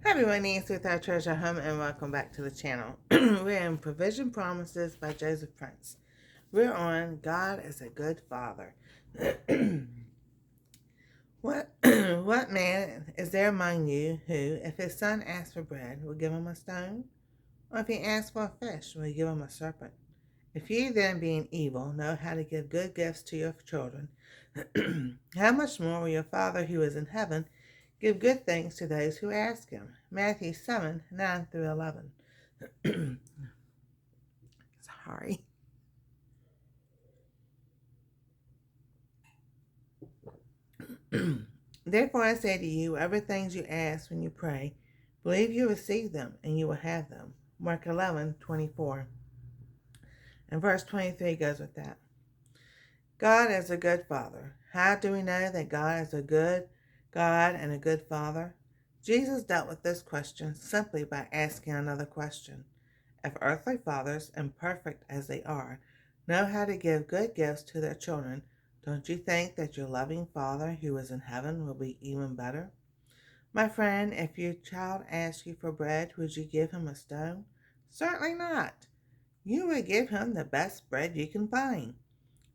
Hi everyone, Nancy with our treasure home, and welcome back to the channel. We're in Provision Promises by Joseph Prince. We're on God is a Good Father. What man is there among you who, if his son asks for bread, will give him a stone? Or if he asks for a fish, will give him a serpent? If you then, being evil, know how to give good gifts to your children, how much more will your Father who is in heaven give good things to those who ask him? Matthew 7:9-11. Sorry. Therefore I say to you, whatever things you ask when you pray, believe you receive them, and you will have them. Mark 11:24. And verse 23 goes with that. God is a good Father. How do we know that God is a good God and a good Father? Jesus dealt with this question simply by asking another question. If earthly fathers, imperfect as they are, know how to give good gifts to their children, don't you think that your loving Father who is in heaven will be even better? My friend, if your child asks you for bread, would you give him a stone? Certainly not. You would give him the best bread you can find.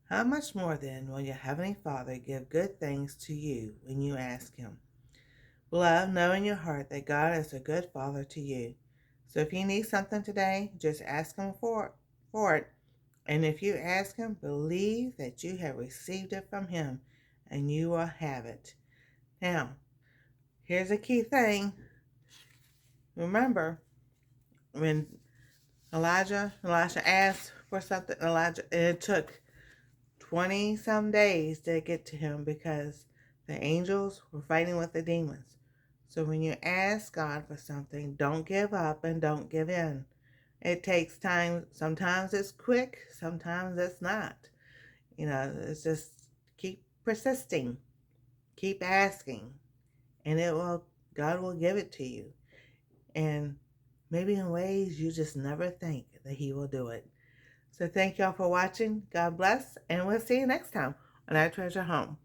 How much more then will your heavenly Father give good things to you when you ask him? Beloved, know in your heart that God is a good Father to you. So if you need something today, just ask him for it. And if you ask him, believe that you have received it from him, and you will have it. Now, here's a key thing. Remember, when Elisha asked for something, it took 20 some days to get to him because the angels were fighting with the demons. So when you ask God for something, don't give up and don't give in. It takes time. Sometimes it's quick, sometimes it's not. It's just keep persisting, keep asking, and God will give it to you. And maybe in ways you just never think that he will do it. So thank y'all for watching. God bless, and we'll see you next time on Our Treasure Home.